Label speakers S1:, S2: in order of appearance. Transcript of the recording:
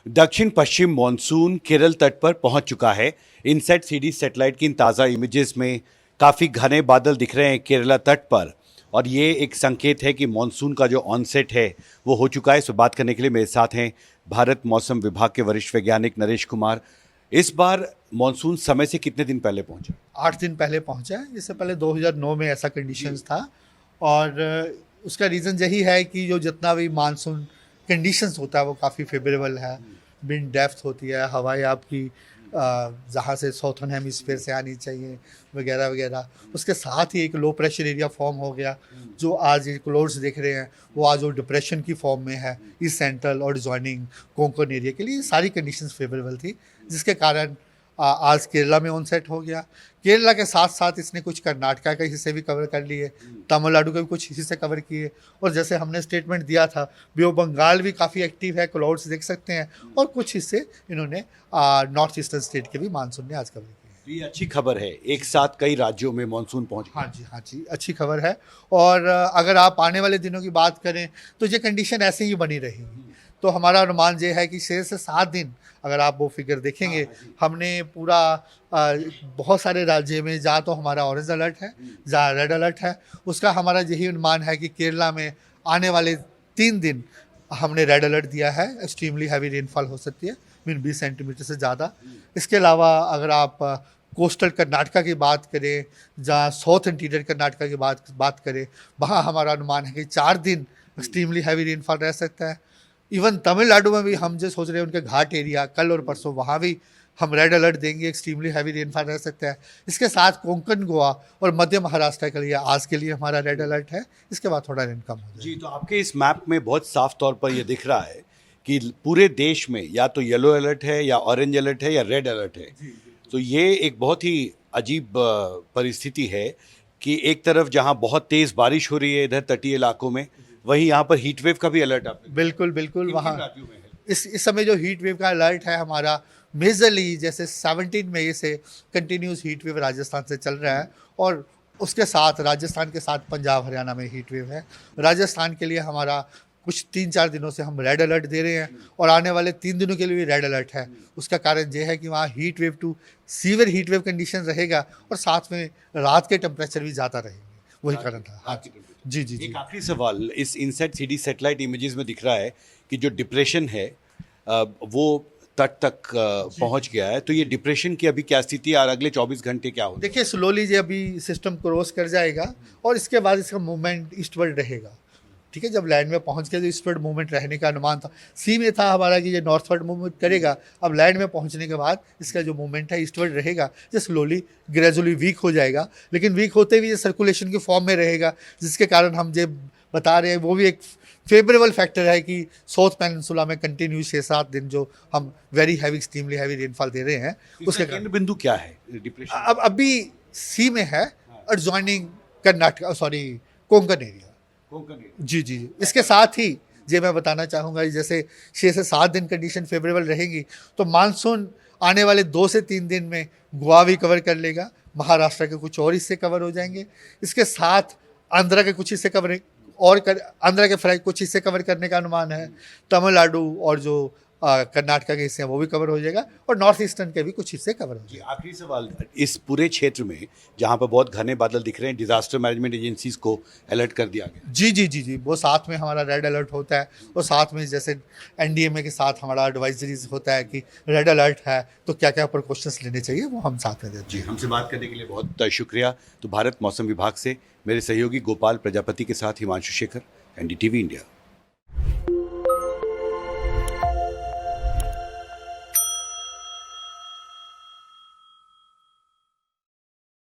S1: दक्षिण पश्चिम मॉनसून केरल तट पर पहुंच चुका है। इनसेट सीडी सैटेलाइट की इन ताज़ा इमेजेस में काफ़ी घने बादल दिख रहे हैं केरला तट पर, और ये एक संकेत है कि मॉनसून का जो ऑनसेट है वो हो चुका है। इस पर बात करने के लिए मेरे साथ हैं भारत मौसम विभाग के वरिष्ठ वैज्ञानिक नरेश कुमार। इस बार मॉनसून समय से कितने दिन पहले पहुंचा?
S2: 8 दिन पहले पहुंचा है। इससे पहले 2009 में ऐसा कंडीशंस था, और उसका रीज़न यही है कि जो जितना भी मानसून कंडीशंस होता है वो काफ़ी फेवरेबल है। विंड डेप्थ होती है, हवाएं आपकी जहाँ से साउथर्न हेमिस्फीयर से आनी चाहिए वगैरह वगैरह। उसके साथ ही एक लो प्रेशर एरिया फॉर्म हो गया, जो आज ये क्लाउड्स देख रहे हैं वो आज वो डिप्रेशन की फॉर्म में है ईस्ट सेंट्रल और ज्वाइनिंग कोंकण एरिया के लिए। सारी कंडीशंस फेवरेबल थी, जिसके कारण आज केरला में ऑनसेट हो गया। केरला के साथ साथ इसने कुछ कर्नाटका के हिस्से भी कवर कर लिए, तमिलनाडु के भी कुछ हिस्से कवर किए, और जैसे हमने स्टेटमेंट दिया था बे ऑफ बंगाल भी काफ़ी एक्टिव है, क्लाउड्स देख सकते हैं, और कुछ हिस्से इन्होंने नॉर्थ ईस्टर्न स्टेट के भी मानसून ने आज कवर किए।
S1: ये अच्छी खबर है, एक साथ कई राज्यों में मॉनसून पहुंच गया।
S2: हाँ जी, अच्छी खबर है। और अगर आप आने वाले दिनों की बात करें तो ये कंडीशन ऐसे ही बनी रहेगी। तो हमारा अनुमान ये है कि 6 से 7 दिन, अगर आप वो फिगर देखेंगे, हमने पूरा बहुत सारे राज्य में जहाँ तो हमारा ऑरेंज अलर्ट है, जहाँ रेड अलर्ट है, उसका हमारा यही अनुमान है कि केरला में आने वाले 3 दिन हमने रेड अलर्ट दिया है। एक्सट्रीमली हैवी रेनफॉल हो सकती है, मीन 20 सेंटीमीटर से ज़्यादा। इसके अलावा अगर आप कोस्टल कर्नाटका की बात करें, जहाँ साउथ इंटीरियर कर्नाटका की बात करें, वहाँ हमारा अनुमान है कि 4 दिन एक्सट्रीमली हैवी रेनफॉल रह सकता है। इवन तमिलनाडु में भी हम जो सोच रहे हैं उनके घाट एरिया, कल और परसों वहाँ भी हम रेड अलर्ट देंगे, एक्सट्रीमली हैवी रेनफॉल रह सकता है। इसके साथ कोंकण, गोवा और मध्य महाराष्ट्र के लिए आज के लिए हमारा रेड अलर्ट है। इसके बाद थोड़ा रेन कम हो जाएगा।
S1: जी, तो आपके इस मैप में बहुत साफ तौर पर ये दिख रहा है कि पूरे देश में या तो येलो अलर्ट है, या ऑरेंज अलर्ट है, या रेड अलर्ट है। तो ये एक बहुत ही अजीब परिस्थिति है कि एक तरफ जहाँ बहुत तेज़ बारिश हो रही है इधर तटीय इलाकों में, वहीं यहाँ पर हीट वेव का भी अलर्ट आपने।
S2: बिल्कुल वहाँ इस समय जो हीट वेव का अलर्ट है हमारा, मेजरली जैसे 17 मई से कंटिन्यूस हीट वेव राजस्थान से चल रहा है, और उसके साथ राजस्थान के साथ पंजाब हरियाणा में हीट वेव है। राजस्थान के लिए हमारा कुछ 3-4 दिनों से हम रेड अलर्ट दे रहे हैं, और आने वाले 3 दिनों के लिए भी रेड अलर्ट है। उसका कारण यह है कि वहाँ heat wave to severe heat wave condition रहेगा, और साथ में रात के टेम्परेचर भी ज़्यादा रहेंगे। वही कारण था। हाँ जी।
S1: एक आखिरी सवाल, इस इनसेट सीडी सैटेलाइट इमेजेस में दिख रहा है कि जो डिप्रेशन है वो तट तक पहुंच गया है। तो ये डिप्रेशन की अभी क्या स्थिति है और अगले 24 घंटे क्या होगा?
S2: देखिए, स्लोली ये अभी सिस्टम क्रॉस कर जाएगा, और इसके बाद इसका मूवमेंट ईस्टवर्ड रहेगा। ठीक है, जब लैंड में पहुंच गया तो ईस्टवर्ड मूवमेंट रहने का अनुमान था। सी में था हमारा कि ये नॉर्थवर्ड मूवमेंट करेगा। अब लैंड में पहुंचने के बाद इसका जो मूवमेंट है ईस्टवर्ड रहेगा, ये स्लोली ग्रेजुअली वीक हो जाएगा, लेकिन वीक होते हुए ये सर्कुलेशन की फॉर्म में रहेगा, जिसके कारण हम जो बता रहे हैं वो भी एक फेवरेबल फैक्टर है कि साउथ पेनिनसुला में कंटिन्यू 6-7 दिन जो हम very heavy extremely heavy rainfall दे रहे हैं, उसके
S1: केंद्र बिंदु क्या है डिप्रेशन?
S2: अब अभी सी में है, adjoining Karnataka, sorry Konkan area. जी। इसके साथ ही ये मैं बताना चाहूँगा, जैसे 6 से 7 दिन कंडीशन फेवरेबल रहेगी, तो मानसून आने वाले 2 से 3 दिन में गोवा भी कवर कर लेगा, महाराष्ट्र के कुछ और हिस्से कवर हो जाएंगे। इसके साथ आंध्रा के कुछ हिस्से कवर आंध्रा के कुछ हिस्से कवर करने का अनुमान है। तमिलनाडु और जो कर्नाटका के हिस्से हैं वो भी कवर हो जाएगा, और नॉर्थ ईस्टर्न के भी कुछ हिस्से कवर हो जाएंगे।
S1: आखिरी सवाल, इस पूरे क्षेत्र में जहाँ पर बहुत घने बादल दिख रहे हैं, डिजास्टर मैनेजमेंट एजेंसीज को अलर्ट कर दिया गया?
S2: जी, वो साथ में हमारा रेड अलर्ट होता है, और साथ में जैसे एनडीएमए के साथ हमारा एडवाइजरीज होता है कि रेड अलर्ट है तो क्या क्या प्रिकॉशंस लेने चाहिए, वो हम साथ में देते हैं।
S1: जी, हमसे बात करने के लिए बहुत शुक्रिया। तो भारत मौसम विभाग से मेरे सहयोगी गोपाल प्रजापति के साथ हिमांशु शेखर, एनडीटीवी इंडिया।